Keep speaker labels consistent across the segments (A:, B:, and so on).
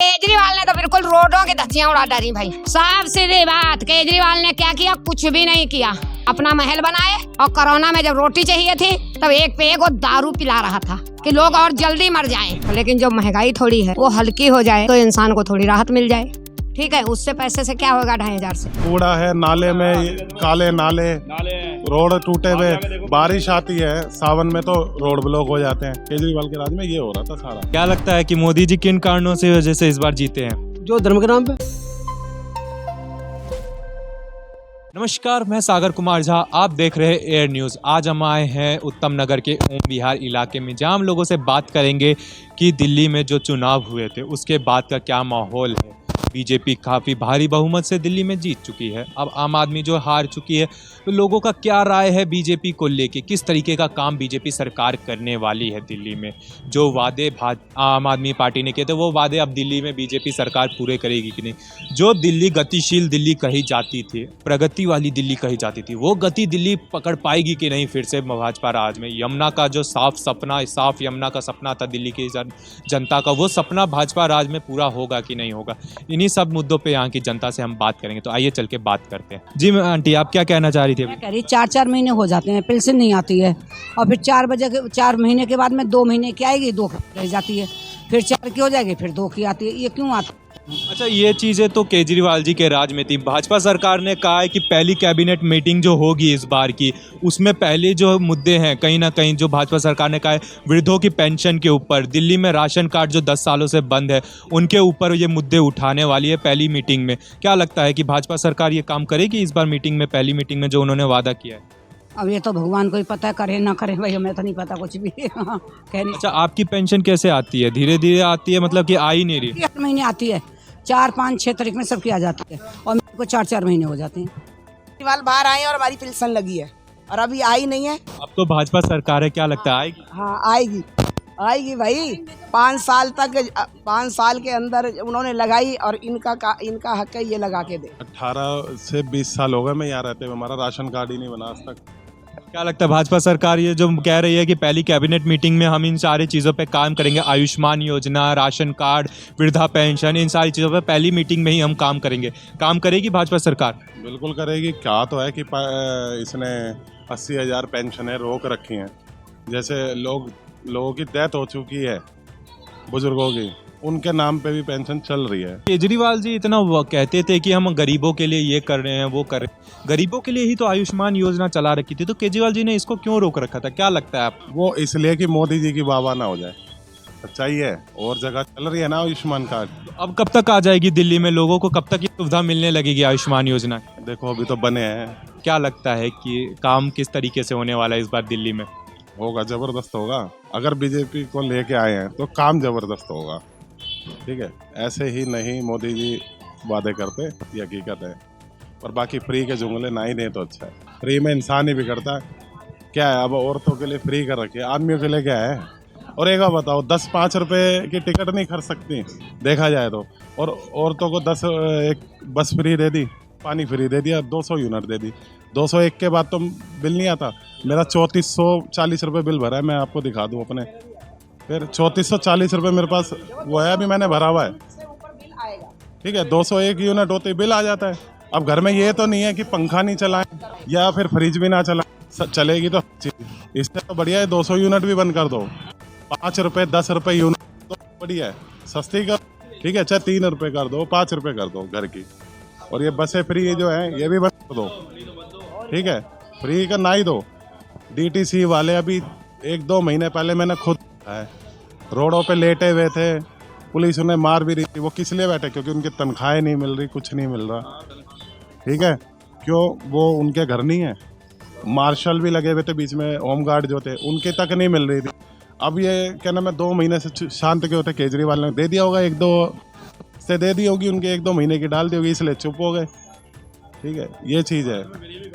A: केजरीवाल ने तो बिल्कुल रोडों की धज्जियां उड़ा डाली भाई। साफ सीधी बात, केजरीवाल ने क्या किया? कुछ भी नहीं किया। अपना महल बनाए और कोरोना में जब रोटी चाहिए थी तब एक पे एक वो दारू पिला रहा था कि लोग और जल्दी मर जाएं। लेकिन जो महंगाई थोड़ी है वो हल्की हो जाए तो इंसान को थोड़ी राहत मिल जाए। ठीक है, उससे पैसे से क्या होगा? 2,500 से।
B: कूड़ा है नाले में, काले नाले, रोड टूटे हुए, बारिश आती है सावन में तो रोड ब्लॉक हो जाते हैं। केजरीवाल के राज में ये हो रहा था सारा।
C: क्या लगता है कि मोदी जी किन कारणों से वजह से इस बार जीते हैं?
D: जो धर्म के नाम पे।
C: नमस्कार, मैं सागर कुमार झा, आप देख रहे हैं एयर न्यूज़। आज हम आए हैं उत्तम नगर के ओम विहार इलाके में, जहां हम लोगों से बात करेंगे कि दिल्ली में जो चुनाव हुए थे उसके बाद का क्या माहौल है। बीजेपी काफ़ी भारी बहुमत से दिल्ली में जीत चुकी है। अब आम आदमी जो हार चुकी है, तो लोगों का क्या राय है बीजेपी को लेके? किस तरीके का काम बीजेपी सरकार करने वाली है दिल्ली में? जो वादे आम आदमी पार्टी ने किए थे वो वादे अब दिल्ली में बीजेपी सरकार पूरे करेगी कि नहीं? जो दिल्ली गतिशील दिल्ली कही जाती थी, प्रगति वाली दिल्ली कही जाती थी, वो गति दिल्ली पकड़ पाएगी कि नहीं फिर से भाजपा राज में? यमुना का जो साफ यमुना का सपना था दिल्ली की जनता का, वो सपना भाजपा राज में पूरा होगा कि नहीं होगा? इन्हीं सब मुद्दों पे यहाँ की जनता से हम बात करेंगे। तो आइए चल के बात करते हैं। जी आंटी, आप क्या कहना चाह रही थी?
E: मैं कह रही 4-4 महीने हो जाते हैं, पेंशन नहीं आती है। और फिर 4 महीने के बाद में 2 महीने की आएगी, 2 रह जाती है, फिर 4 की हो जाएगी, फिर 2 की आती है। ये क्यों आती है?
C: अच्छा, ये चीज़ें तो केजरीवाल जी के राज में थी। भाजपा सरकार ने कहा है कि पहली कैबिनेट मीटिंग जो होगी इस बार की, उसमें पहले जो मुद्दे हैं कहीं ना कहीं, जो भाजपा सरकार ने कहा है वृद्धों की पेंशन के ऊपर, दिल्ली में राशन कार्ड जो 10 सालों से बंद है उनके ऊपर ये मुद्दे उठाने वाली है पहली मीटिंग में। क्या लगता है कि भाजपा सरकार ये काम करेगी इस बार मीटिंग में, पहली मीटिंग में जो उन्होंने वादा किया है?
E: अब ये तो भगवान को ही पता है, करे ना करे भाई, हमें तो नहीं पता कुछ भी। कहने
C: अच्छा, आपकी पेंशन कैसे आती है? धीरे धीरे आती है, मतलब कि आ ही नहीं रही?
E: 8 महीने आती है, 4, 5, 6 तारीख में सबकी आ जाती है और मेरे को 4-4 महीने हो जाते हैं।
F: केजरीवाल बाहर आए और हमारी पेंशन लगी है और अभी आई नहीं है।
C: अब तो भाजपा सरकार है, क्या लगता है आएगी?
F: हाँ आएगी भाई। 5 साल के अंदर उन्होंने लगाई और इनका हक है ये लगा के दे।
B: 18 से 20 साल हो गए मैं यहाँ रहते हुए, हमारा राशन कार्ड ही नहीं बना आज तक।
C: क्या लगता है भाजपा सरकार ये जो कह रही है कि पहली कैबिनेट मीटिंग में हम इन सारी चीज़ों पे काम करेंगे, आयुष्मान योजना, राशन कार्ड, वृद्धा पेंशन, इन सारी चीज़ों पे पहली मीटिंग में ही हम काम करेंगे, काम करेगी भाजपा सरकार?
B: बिल्कुल करेगी। क्या तो है कि इसने 80,000 पेंशनें रोक रखी हैं। जैसे लोगों की डेथ हो चुकी है, बुजुर्गों की, उनके नाम पे भी पेंशन चल रही है।
C: केजरीवाल जी इतना कहते थे कि हम गरीबों के लिए ये कर रहे हैं, वो कर रहे हैं। गरीबों के लिए ही तो आयुष्मान योजना चला रखी थी, तो केजरीवाल जी ने इसको क्यों रोक रखा था? क्या लगता है आप?
B: वो इसलिए कि मोदी जी की वाह ना हो जाए। सच्चाई है, और जगह चल रही है ना आयुष्मान कार्ड।
C: अब कब तक आ जाएगी दिल्ली में? लोगों को कब तक ये सुविधा मिलने लगेगी आयुष्मान योजना?
B: देखो अभी तो बने हैं।
C: क्या लगता है कि काम किस तरीके से होने वाला है इस बार दिल्ली में?
B: होगा, जबरदस्त होगा। अगर बीजेपी को लेके आए हैं तो काम जबरदस्त होगा। ठीक है, ऐसे ही नहीं मोदी जी वादे करते, ये हकीकत है। और बाकी फ्री के जुमले ना ही दें तो अच्छा है। फ्री में इंसान ही बिगड़ता है। क्या है, अब औरतों के लिए फ्री कर रखे, आदमियों के लिए क्या है? और एक बात बताओ, 10-5 रुपए की टिकट नहीं खर्च सकती देखा जाए तो, और औरतों को 10 एक बस फ्री दे दी, पानी फ्री दे दिया, 200 यूनिट दे दी। 201 के बाद तो बिल नहीं आता। मेरा 3440 रुपये बिल भरा है, मैं आपको दिखा दूँ अपने। फिर 3440 रुपये मेरे पास वो है, अभी मैंने भरा हुआ है। ठीक है, 201 यूनिट होते ही बिल आ जाता है। अब घर में ये तो नहीं है कि पंखा नहीं चलाएं या फिर फ्रिज भी ना चलाएं, चलेगी तो इससे तो बढ़िया है 200 यूनिट भी बंद कर दो। 5 रुपये 10 रुपये यूनिट तो बढ़िया है, सस्ती कर। ठीक है, चाहे 3 रुपये कर दो, 5 रुपये कर दो घर की। और ये बसें फ्री जो है ये भी बंद कर दो। ठीक है, फ्री का ना ही दो। DTC वाले अभी 1-2 महीने पहले मैंने खुद है, रोडों पे लेटे हुए थे, पुलिस उन्हें मार भी रही थी। वो किस लिए बैठे? क्योंकि उनकी तनख्वाहें नहीं मिल रही, कुछ नहीं मिल रहा। ठीक है, क्यों? वो उनके घर नहीं है। मार्शल भी लगे हुए थे बीच में, होमगार्ड जो थे उनके तक नहीं मिल रही थी। अब ये क्या नाम है, 2 महीने से शांत क्यों थे? केजरीवाल ने दे दिया होगा, 1-2 से दे दी होगी, उनके 1-2 महीने की डाल दी होगी, इसलिए चुप हो गए। ठीक है, ये चीज़ है।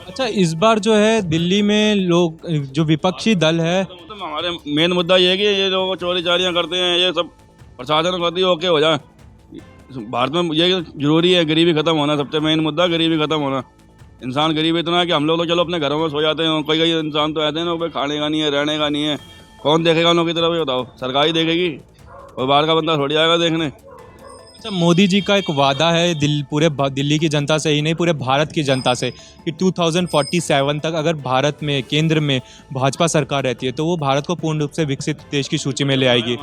C: अच्छा, इस बार जो है दिल्ली में लोग, जो विपक्षी दल है,
G: तो हमारे मेन मुद्दा ये है कि ये लोग चोरी चारियाँ करते हैं, ये सब प्रशासन करती है, ओके हो जाए। भारत में ये जरूरी है, गरीबी खत्म होना, सबसे मेन मुद्दा गरीबी खत्म होना। इंसान गरीब इतना है कि हम लोग तो चलो अपने घरों में सो जाते हैं, कई इंसान तो ऐसे हैं ना, भाई खाने का नहीं है, रहने का नहीं है, कौन देखेगा उन लोगों की तरफ? बताओ, सरकार ही देखेगी, और बाहर का बंदा थोड़ी आएगा देखने।
C: अच्छा, मोदी जी का एक वादा है दिल्ली की जनता से ही नहीं, पूरे भारत की जनता से, कि 2047 तक अगर भारत में केंद्र में भाजपा सरकार रहती है तो वो भारत को पूर्ण रूप से विकसित देश की सूची में ले आएगी।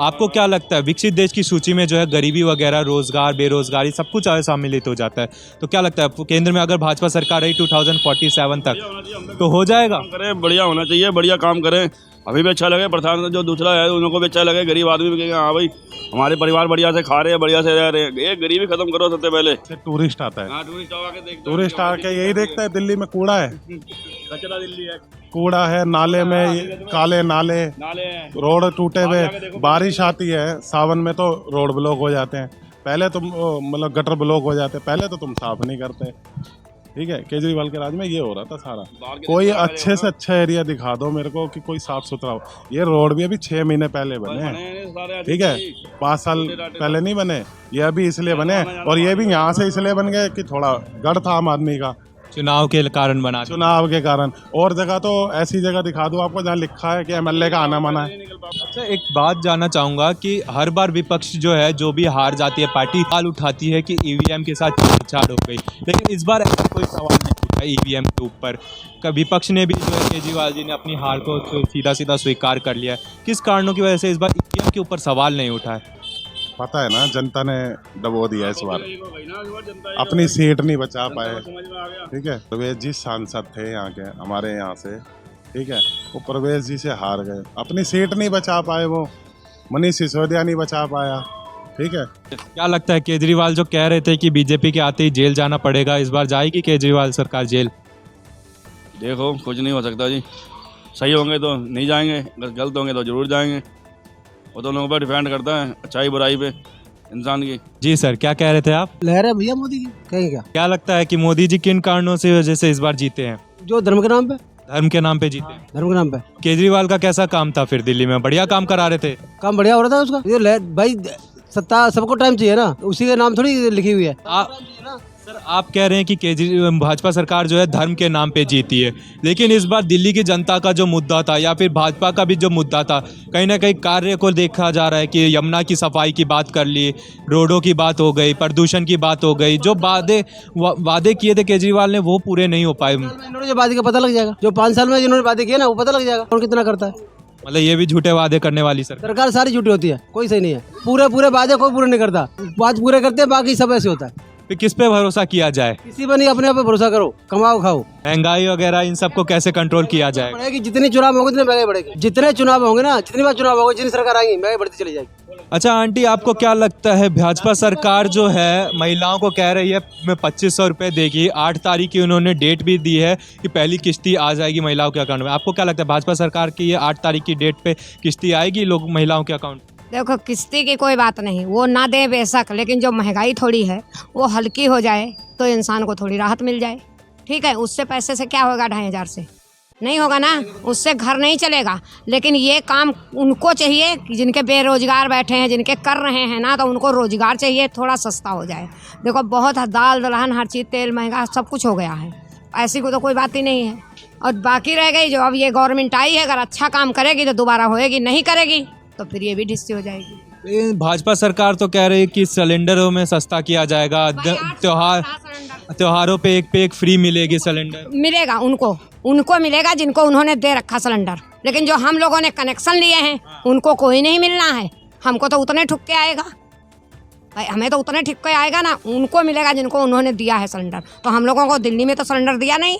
C: आपको क्या लगता है, विकसित देश की सूची में जो है गरीबी वगैरह, रोजगार, बेरोजगारी सब कुछ सम्मिलित हो जाता है, तो क्या लगता है केंद्र में अगर भाजपा सरकार रही 2047 तक तो हो जाएगा?
G: काम करें, बढ़िया होना चाहिए, बढ़िया काम करें, अभी भी अच्छा लगे, प्रधान जो दूसरा है उनको भी अच्छा लगे, गरीब आदमी भी कहेंगे हाँ भाई हमारे परिवार बढ़िया से खा रहे हैं, बढ़िया से रह रहे हैं। ये गरीबी खत्म करो सबसे पहले।
B: टूरिस्ट आता है,
G: हाँ,
B: टूरिस्ट आके यही देखता है दिल्ली में कूड़ा है,
G: कचरा दिल्ली है,
B: कूड़ा है, नाले में काले नाले, रोड टूटे हुए, बारिश आती है सावन में तो रोड ब्लॉक हो जाते हैं, पहले तुम मतलब गटर ब्लॉक हो जाते हैं, पहले तो तुम साफ नहीं करते। ठीक है, केजरीवाल के राज में ये हो रहा था सारा। कोई अच्छे से अच्छा एरिया दिखा दो मेरे को कि कोई साफ सुथरा हो। ये रोड भी अभी 6 महीने पहले बने हैं, ठीक है, 5 साल पहले नहीं बने। ये अभी इसलिए बने, और ये भी यहाँ से इसलिए बन गए कि थोड़ा गढ़ था आम आदमी का,
C: चुनाव के कारण बना,
B: चुनाव के कारण। और जगह तो ऐसी जगह दिखा दो आपको जहाँ लिखा है कि एमएलए का आना मना है।
C: अच्छा, एक बात जानना चाहूँगा कि हर बार विपक्ष जो है, जो भी हार जाती है पार्टी, सवाल उठाती है कि ईवीएम के साथ छेड़छाड़ हो गई, लेकिन इस बार ऐसा कोई सवाल नहीं उठा ईवीएम के ऊपर। विपक्ष ने भी जो है, केजरीवाल जी ने अपनी हार को सीधा सीधा स्वीकार कर लिया है। किस कारणों की वजह से इस बार ईवीएम के ऊपर सवाल नहीं उठा है?
B: पता है ना, जनता ने दबो दिया इस बार, अपनी सीट नहीं बचा पाए। ठीक है, प्रवेश जी सांसद थे यहाँ के, हमारे यहाँ से, ठीक है, वो प्रवेश जी से हार गए, अपनी सीट नहीं बचा पाए, वो मनीष सिसोदिया नहीं बचा पाया। ठीक है,
C: क्या लगता है, केजरीवाल जो कह रहे थे कि बीजेपी के आते ही जेल जाना पड़ेगा, इस बार जाएगी केजरीवाल सरकार जेल?
G: देखो, कुछ नहीं हो सकता जी, सही होंगे तो नहीं जाएंगे, गलत होंगे तो जरूर जाएंगे। वो तो लोगों पर डिपेंड करता है, अच्छाई बुराई पे इंसान की।
C: जी सर, क्या कह रहे थे आप?
D: लहर है भैया मोदी की, कहेंगे
C: क्या लगता है कि मोदी जी किन कारणों से वजह से इस बार जीते हैं?
D: जो धर्म के नाम पे,
C: धर्म के नाम पे जीते हैं।
D: धर्म के नाम पे
C: केजरीवाल का कैसा काम था फिर दिल्ली में? बढ़िया काम करा रहे थे,
D: काम बढ़िया हो रहा था उसका। ये लहर भाई, सत्ता सबको टाइम चाहिए ना, उसी के नाम थोड़ी लिखी हुई है।
C: सर, आप कह रहे हैं कि भाजपा सरकार जो है धर्म के नाम पे जीती है, लेकिन इस बार दिल्ली की जनता का जो मुद्दा था, या फिर भाजपा का भी जो मुद्दा था, कहीं ना कहीं कार्य को देखा जा रहा है कि यमुना की सफाई की बात कर ली, रोडों की बात हो गई, प्रदूषण की बात हो गई, जो वादे किए थे केजरीवाल ने वो पूरे नहीं हो पाए।
D: इन्होंने जो वादे का पता लग जाएगा, जो 5 साल में जिन्होंने वादे किए ना, वो पता लग जाएगा कौन कितना करता है।
C: मतलब ये भी झूठे वादे करने वाली
D: सरकार सारी झूठी होती है, कोई सही नहीं है। पूरे वादे कोई पूरे नहीं करता, बात पूरे करते हैं, बाकी सब ऐसे होता है।
C: फिर किस पे भरोसा किया जाए?
D: किसी पर नहीं, अपने आप पे भरोसा करो, कमाओ खाओ।
C: महंगाई वगैरह इन सबको कैसे कंट्रोल किया जाए?
D: बढ़ेगी, जितने चुनाव होंगे उतने महंगाई बढ़ेगी, जितने चुनाव होंगे ना, जितनी बार चुनाव होंगे, जितनी सरकार आएंगी, महंगाई बढ़ती चली जाएगी।
C: अच्छा आंटी, आपको क्या लगता है, भाजपा सरकार जो है महिलाओं को कह रही है मैं 2500 रुपये देगी, 8 तारीख की उन्होंने डेट भी दी है कि पहली किश्ती आ जाएगी महिलाओं के अकाउंट में। आपको क्या लगता है, भाजपा सरकार की ये 8 तारीख की डेट पे किश्ती आएगी लोग महिलाओं के अकाउंट?
A: देखो, किस्ती की कोई बात नहीं, वो ना दे बेशक, लेकिन जो महंगाई थोड़ी है वो हल्की हो जाए तो इंसान को थोड़ी राहत मिल जाए। ठीक है, उससे पैसे से क्या होगा, 2500 से नहीं होगा ना, उससे घर नहीं चलेगा। लेकिन ये काम उनको चाहिए कि जिनके बेरोजगार बैठे हैं, जिनके कर रहे हैं ना, तो उनको रोजगार चाहिए, थोड़ा सस्ता हो जाए। देखो, बहुत दाल दलहन हर चीज़, तेल महंगा सब कुछ हो गया है, ऐसी को तो कोई बात ही नहीं है। और बाकी रह गई जो अब ये गवर्नमेंट आई है, अगर अच्छा काम करेगी तो दोबारा होएगी, नहीं करेगी तो फिर ये भी डिस्टी हो जाएगी।
C: भाजपा सरकार तो कह रही है कि सिलेंडरों में सस्ता किया जाएगा, त्योहारों पे एक फ्री मिलेगी सिलेंडर।
A: मिलेगा उनको मिलेगा जिनको उन्होंने दे रखा सिलेंडर, लेकिन जो हम लोगों ने कनेक्शन लिए हैं उनको कोई नहीं मिलना है। हमको तो उतने ठुक्के आएगा भाई, हमें तो उतने ठुक्के आएगा ना, उनको मिलेगा जिनको उन्होंने दिया है सिलेंडर। तो हम लोगों को दिल्ली में तो सिलेंडर दिया नहीं,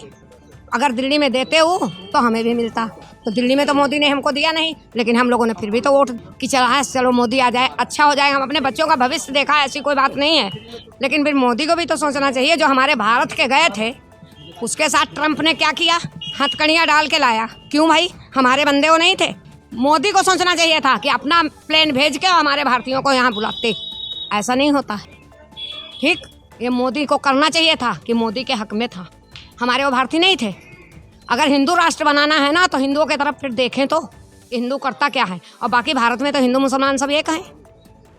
A: अगर दिल्ली में देते हो तो हमें भी मिलता। तो दिल्ली में तो मोदी ने हमको दिया नहीं, लेकिन हम लोगों ने फिर भी तो वोट की चला है, चलो मोदी आ जाए, अच्छा हो जाए। हम अपने बच्चों का भविष्य देखा है, ऐसी कोई बात नहीं है, लेकिन फिर मोदी को भी तो सोचना चाहिए। जो हमारे भारत के गए थे, उसके साथ ट्रंप ने क्या किया, हथकड़ियाँ डाल के लाया। क्यों भाई, हमारे बंदे वो नहीं थे? मोदी को सोचना चाहिए था कि अपना प्लेन भेज के हमारे भारतीयों को यहाँ बुलाते। ऐसा नहीं होता है, ठीक। ये मोदी को करना चाहिए था कि मोदी के हक में था, हमारे वो भारतीय नहीं थे। अगर हिंदू राष्ट्र बनाना है ना, तो हिंदुओं की तरफ फिर देखें तो हिंदू करता क्या है। और बाकी भारत में तो हिंदू मुसलमान सब एक हैं,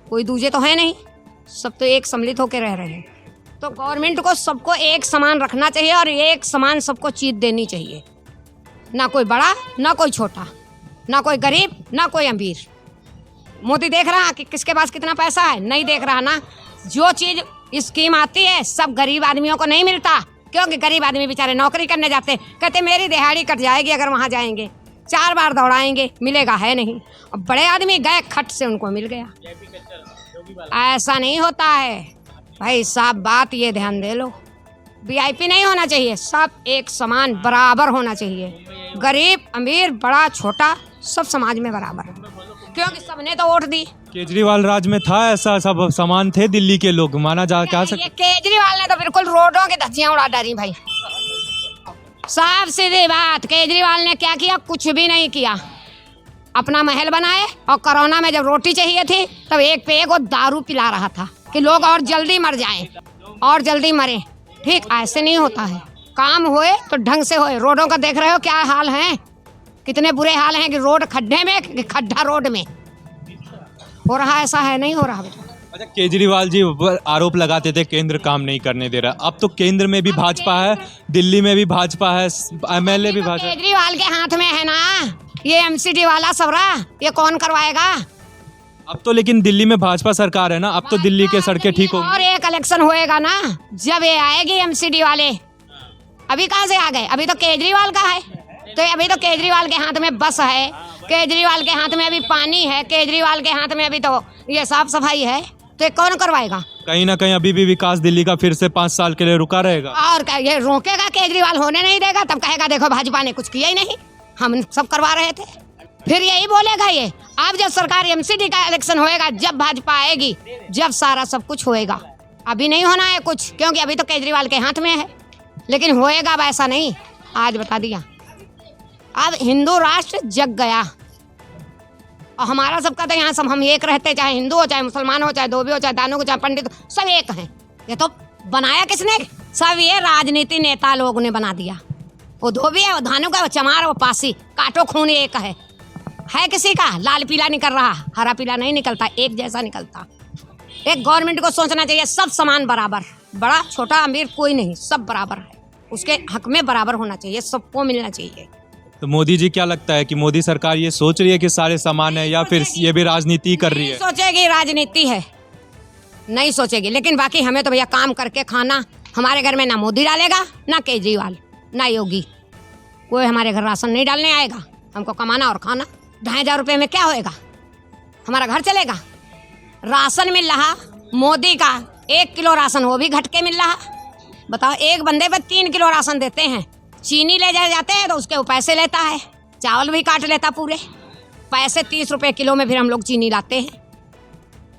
A: कोई दूजे तो है नहीं, सब तो एक सम्मिलित होकर रह रहे हैं। तो गवर्नमेंट को सबको एक समान रखना चाहिए और एक समान सबको चीज़ देनी चाहिए, ना कोई बड़ा ना कोई छोटा, ना कोई गरीब ना कोई अमीर। मोदी देख रहा कि किसके पास कितना पैसा है? नहीं देख रहा ना। जो चीज स्कीम आती है सब गरीब आदमियों को नहीं मिलता, क्योंकि गरीब आदमी बेचारे नौकरी करने जाते, कहते मेरी दिहाड़ी कट जाएगी अगर वहाँ जाएंगे, 4 बार दौड़ाएंगे, मिलेगा है नहीं। और बड़े आदमी गए खट से उनको मिल गया। ऐसा नहीं होता है भाई साहब, बात ये ध्यान दे लो, वीआईपी नहीं होना चाहिए, सब एक समान बराबर होना चाहिए। गरीब अमीर बड़ा छोटा सब समाज में बराबर, क्योंकि सबने तो वोट दी।
C: केजरीवाल राज में था ऐसा, सब समान थे दिल्ली के लोग, माना जा कह
A: ये
C: सकते।
A: केजरीवाल ने तो बिल्कुल रोडों की धज्जियां उड़ा डाली भाई। साफ सीधी बात, केजरीवाल ने क्या किया? कुछ भी नहीं किया। अपना महल बनाए और कोरोना में जब रोटी चाहिए थी तब एक पे एक वो दारू पिला रहा था कि लोग और जल्दी मर जाएं और जल्दी मरे। ठीक ऐसे नहीं होता है, काम होए तो ढंग से होए। रोडों का देख रहे हो क्या हाल है, कितने बुरे हाल हैं कि रोड खड्डे में कि खड्डा रोड में हो रहा, ऐसा है नहीं हो रहा बेटा।
C: अच्छा, केजरीवाल जी ऊपर आरोप लगाते थे केंद्र काम नहीं करने दे रहा, अब तो केंद्र में भी भाजपा है, दिल्ली में भी भाजपा है, एमएलए भी भाजपा।
A: केजरीवाल के हाथ में है ना ये एमसीडी वाला सबरा, ये कौन करवाएगा?
C: अब तो लेकिन दिल्ली में भाजपा सरकार है ना, अब तो दिल्ली के सड़कें ठीक होंगी।
A: और एक इलेक्शन होएगा ना जब ये आएगी एमसीडी वाले। अभी कहाँ से आ गए? अभी तो केजरीवाल का है, तो अभी तो केजरीवाल के हाथ में बस है, केजरीवाल के हाथ में अभी पानी है, केजरीवाल के हाथ में अभी तो ये साफ सफाई है, तो ये कौन करवाएगा?
C: कहीं ना कहीं अभी भी विकास दिल्ली का फिर से 5 साल के लिए रुका रहेगा।
A: और क्या ये रोकेगा? केजरीवाल होने नहीं देगा, तब कहेगा देखो भाजपा ने कुछ किया ही नहीं, हम सब करवा रहे थे। फिर यही बोलेगा ये। अब जब सरकार एमसीडी का इलेक्शन होएगा, जब भाजपा आएगी, जब सारा सब कुछ होएगा। अभी नहीं होना है कुछ, क्योंकि अभी तो केजरीवाल के हाथ में है, लेकिन होएगा वैसा नहीं। आज बता दिया, अब हिंदू राष्ट्र जग गया और हमारा सबका तो यहाँ सब हम एक रहते, चाहे हिंदू हो, चाहे मुसलमान हो, चाहे धोबी हो, चाहे दानव हो, चाहे पंडित हो, सब एक हैं। ये तो बनाया किसने? सब ये राजनीति नेता लोग ने बना दिया। वो धोबी है, वो धानु का, वो चमार, वो पासी, काटो खून एक है किसी का? लाल पीला निकल रहा, हरा पीला नहीं निकलता, एक जैसा निकलता। एक गवर्नमेंट को सोचना चाहिए सब समान बराबर, बड़ा छोटा अमीर कोई नहीं, सब बराबर है, उसके हक में बराबर होना चाहिए, सबको मिलना चाहिए।
C: तो मोदी जी क्या लगता है कि मोदी सरकार ये सोच रही है कि सारे समान है, या फिर ये भी राजनीति कर रही है?
A: सोचेगी राजनीति है, नहीं सोचेगी। लेकिन बाकी हमें तो भैया काम करके खाना, हमारे घर में ना मोदी डालेगा, ना केजरीवाल, ना योगी, कोई हमारे घर राशन नहीं डालने आएगा। हमको कमाना और खाना। 2,500 रुपये में क्या होएगा? हमारा घर चलेगा? राशन मिल रहा मोदी का 1 किलो राशन, वो भी घट के मिल रहा। बताओ, एक बंदे पे 3 किलो राशन देते हैं। चीनी ले जाते हैं तो उसके वो पैसे लेता है, चावल भी काट लेता पूरे पैसे, 30 रुपये किलो में फिर हम लोग चीनी लाते हैं।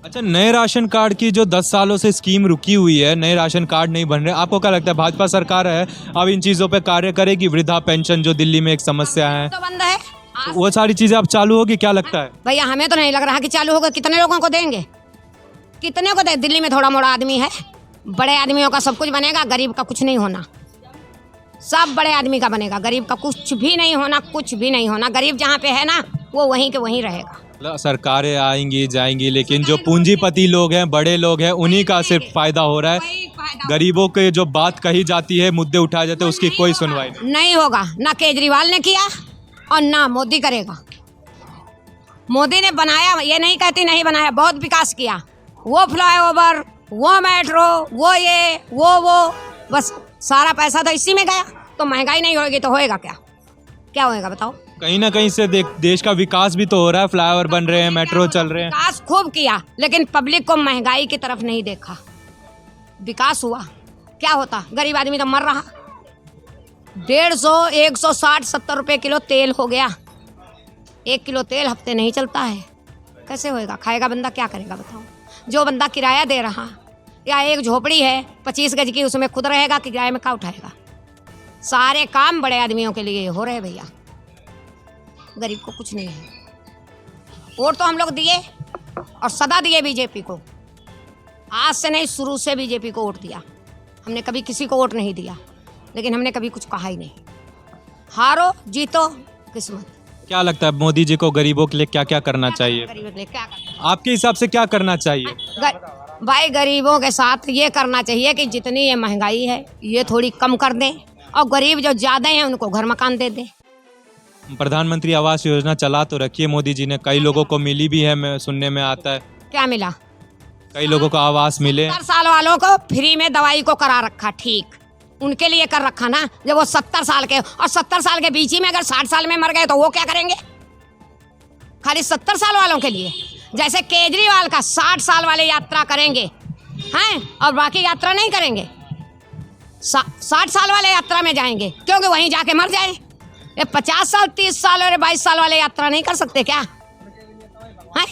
C: अच्छा, नए राशन कार्ड की जो 10 सालों से स्कीम रुकी हुई है, नए राशन कार्ड नहीं बन रहे, आपको क्या लगता है भाजपा सरकार है अब इन चीज़ों पे कार्य करेगी? वृद्धा पेंशन जो दिल्ली में एक समस्या है,
A: तो बंद है,
C: तो वो सारी चीज़ें अब चालू होगी, क्या लगता है?
A: भैया हमें तो नहीं लग रहा कि चालू होगा। कितने लोगों को देंगे? कितने को दे? दिल्ली में थोड़ा मोड़ा आदमी है, बड़े आदमियों का सब कुछ बनेगा, गरीब का कुछ नहीं होना। सब बड़े आदमी का बनेगा, गरीब का कुछ भी नहीं होना, कुछ भी नहीं होना। गरीब जहाँ पे है ना वो वहीं के वहीं रहेगा।
C: सरकारें आएंगी जाएंगी, लेकिन जो पूंजीपति लोग हैं, बड़े लोग हैं, उन्हीं का सिर्फ फायदा हो रहा है। गरीबों के जो बात कही जाती है, मुद्दे उठाए जाते हैं, उसकी कोई सुनवाई
A: नहीं होगा। ना केजरीवाल ने किया और ना मोदी करेगा। मोदी ने बनाया, ये नहीं कहती नहीं बनाया, बहुत विकास किया। वो फ्लाईओवर, वो मेट्रो, वो ये वो बस सारा पैसा तो इसी में गया। तो महंगाई नहीं होगी तो होएगा क्या? क्या होएगा बताओ?
C: कहीं ना कहीं से देश का विकास भी तो हो रहा है, फ्लाईओवर बन रहे हैं, मेट्रो चल रहे हैं।
A: विकास खूब किया, लेकिन पब्लिक को महंगाई की तरफ नहीं देखा। विकास हुआ क्या होता? गरीब आदमी तो मर रहा। 150, 160, 70 रुपये किलो तेल हो गया। 1 किलो तेल हफ्ते नहीं चलता है, कैसे होएगा? खाएगा बंदा, क्या करेगा बताओ? जो बंदा किराया दे रहा, या एक झोपड़ी है 25 गज की, उसमें खुद रहेगा, किराए में क्या उठाएगा? सारे काम बड़े आदमियों के लिए हो रहे भैया, गरीब को कुछ नहीं है। वोट तो हम लोग दिए और सदा दिए बीजेपी को। आज से नहीं, शुरू से बीजेपी को वोट दिया हमने। कभी किसी को वोट नहीं दिया, लेकिन हमने कभी कुछ कहा ही नहीं। हारो जीतो किस्मत।
C: क्या लगता है मोदी जी को गरीबों के लिए क्या क्या करना चाहिए?
A: गरीबों के लिए क्या करना?
C: आपके हिसाब से क्या करना चाहिए?
A: भाई गरीबों के साथ ये करना चाहिए कि जितनी ये महंगाई है ये थोड़ी कम कर दें, और गरीब जो ज़्यादा हैं उनको घर मकान दे दें।
C: प्रधानमंत्री आवास योजना चला तो रखी है मोदी जी ने, कई लोगों को मिली भी है, मैं सुनने में आता है।
A: क्या मिला?
C: कई लोगों को आवास मिले।
A: 70 साल वालों को फ्री में दवाई को करा रखा, ठीक उनके लिए कर रखा ना, जब वो 70 साल के, और 70 साल के बीच ही में अगर 60 साल में मर गए तो वो क्या करेंगे? खाली 70 साल वालों के लिए। जैसे केजरीवाल का 60 साल वाले यात्रा करेंगे हैं और बाकी यात्रा नहीं करेंगे। 60 साल वाले यात्रा में जाएंगे क्योंकि वहीं जाके मर जाए। ये 50 साल 30 साल और 22 साल वाले यात्रा नहीं कर सकते क्या? हैं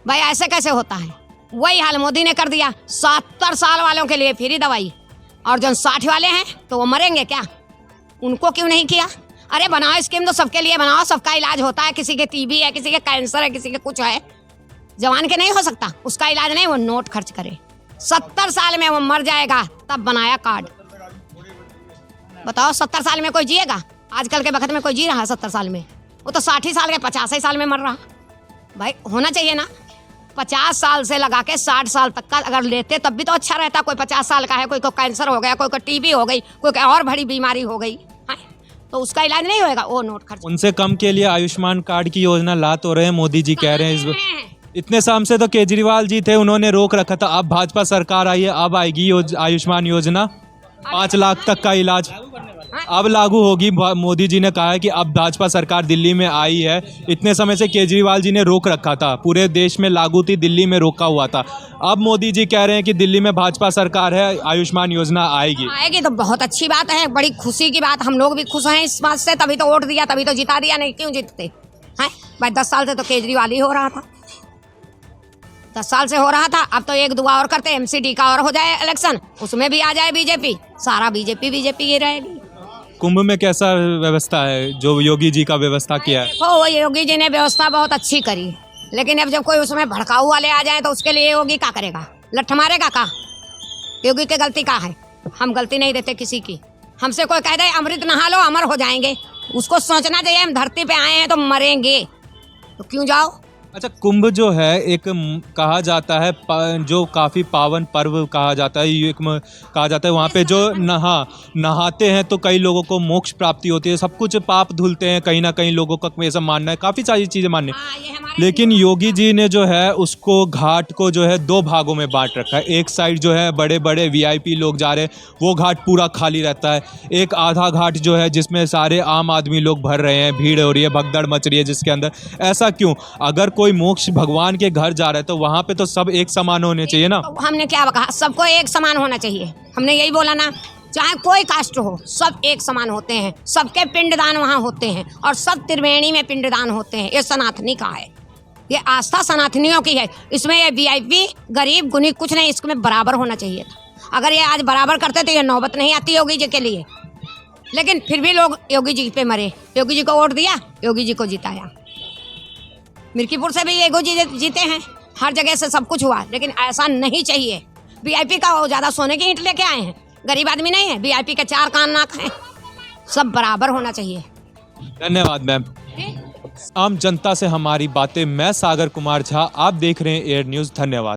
A: भाई ऐसे कैसे होता है? वही हाल मोदी ने कर दिया, 70 साल वालों के लिए फ्री दवाई, और जो 60 वाले हैं तो वो मरेंगे क्या? उनको क्यों नहीं किया? अरे बनाओ स्कीम तो सबके लिए बनाओ, सबका इलाज होता है। किसी के टीबी है, किसी के कैंसर है, किसी के कुछ है, जवान के नहीं हो सकता, उसका इलाज नहीं, वो नोट खर्च करे। 70 साल में वो मर जाएगा तब बनाया कार्ड। बताओ 70 साल में कोई जिएगा? आजकल के वक्त में कोई जी रहा है 70 साल में? वो तो 60 साल के 50 साल में मर रहा। भाई होना चाहिए ना, 50 साल से लगा के 60 साल तक का अगर लेते तब भी तो अच्छा रहता। कोई 50 साल का है, कोई को कैंसर हो गया, कोई को टीबी हो गई, कोई को और बड़ी बीमारी हो गई है, तो उसका इलाज नहीं होएगा, वो नोट खर्च।
C: उनसे कम के लिए आयुष्मान कार्ड की योजना ला तो रहे हैं, मोदी जी कह रहे हैं इतने साल से तो केजरीवाल जी थे, उन्होंने रोक रखा था। अब भाजपा सरकार आई है, अब आएगी आयुष्मान योजना, 5 लाख तक का इलाज अब लागू होगी। मोदी जी ने कहा है कि अब भाजपा सरकार दिल्ली में आई है। इतने समय से केजरीवाल जी ने रोक रखा था, पूरे देश में लागू थी, दिल्ली में रोका हुआ था। अब मोदी जी कह रहे हैं कि दिल्ली में भाजपा सरकार है, आयुष्मान योजना आएगी
A: तो बहुत अच्छी बात है, बड़ी खुशी की बात। हम लोग भी खुश हैं इस बात से, तभी तो वोट दिया, तभी तो जिता दिया, नहीं क्यों जीतते हैं भाई? 10 साल से तो केजरीवाल ही हो रहा था, 10 साल से हो रहा था। अब तो एक दुआ और करते, MCD का और हो जाए इलेक्शन, उसमें भी आ जाए बीजेपी, सारा बीजेपी ही रहेगी।
C: कुंभ में कैसा व्यवस्था है जो योगी जी का व्यवस्था किया है?
A: वो योगी जी ने व्यवस्था बहुत अच्छी करी, लेकिन अब जब कोई उसमें भड़काऊ वाले आ जाए तो उसके लिए योगी क्या करेगा? लठ मारेगा का? योगी की गलती का है? हम गलती नहीं देते किसी की। हमसे कोई कह दे अमृत नहा लो अमर हो जाएंगे, उसको सोचना चाहिए हम धरती पे आए हैं तो मरेंगे, तो क्यों जाओ?
C: अच्छा, कुंभ जो है एक कहा जाता है जो काफ़ी पावन पर्व कहा जाता है, एक कहा जाता है वहाँ पे जो नहाते हैं तो कई लोगों को मोक्ष प्राप्ति होती है, सब कुछ पाप धुलते हैं, कहीं ना कहीं लोगों का ऐसा मानना है, काफ़ी सारी चीज़ें मानने। लेकिन योगी जी ने जो है उसको घाट को जो है 2 भागों में बांट रखा है। एक साइड जो है बड़े बड़े VIP लोग जा रहे हैं, वो घाट पूरा खाली रहता है। एक आधा घाट जो है जिसमें सारे आम आदमी लोग भर रहे हैं, भीड़ हो रही है, भगदड़ मच रही है जिसके अंदर। ऐसा क्यों? अगर कोई मोक्ष भगवान के घर जा रहा है तो वहाँ पे तो सब एक समान होने चाहिए ना।
A: तो हमने क्या कहा? सबको एक समान होना चाहिए, हमने यही बोला ना। चाहे कोई कास्ट हो, सब एक समान होते हैं, सबके पिंडदान वहाँ होते हैं, और सब त्रिवेणी में पिंडदान होते हैं। ये सनातनी का है, ये आस्था सनातनियों की है। इसमें ये VIP गरीब गुनी कुछ नहीं, इसमें बराबर होना चाहिए था। अगर ये आज बराबर करते तो ये नौबत नहीं आती योगी जी के लिए। लेकिन फिर भी लोग योगी जी पे मरे, योगी जी को वोट दिया, योगी जी को जिताया। मिर्कीपुर से भी योगी जी जीते हैं, हर जगह से सब कुछ हुआ, लेकिन ऐसा नहीं चाहिए। VIP का वो ज़्यादा सोने की ईंट लेके आए हैं, गरीब आदमी नहीं है। VIP के 4 कान नाक हैं, सब बराबर होना चाहिए।
C: धन्यवाद मैम। आम जनता से हमारी बातें, मैं सागर कुमार झा, आप देख रहे हैं एयर न्यूज़। धन्यवाद।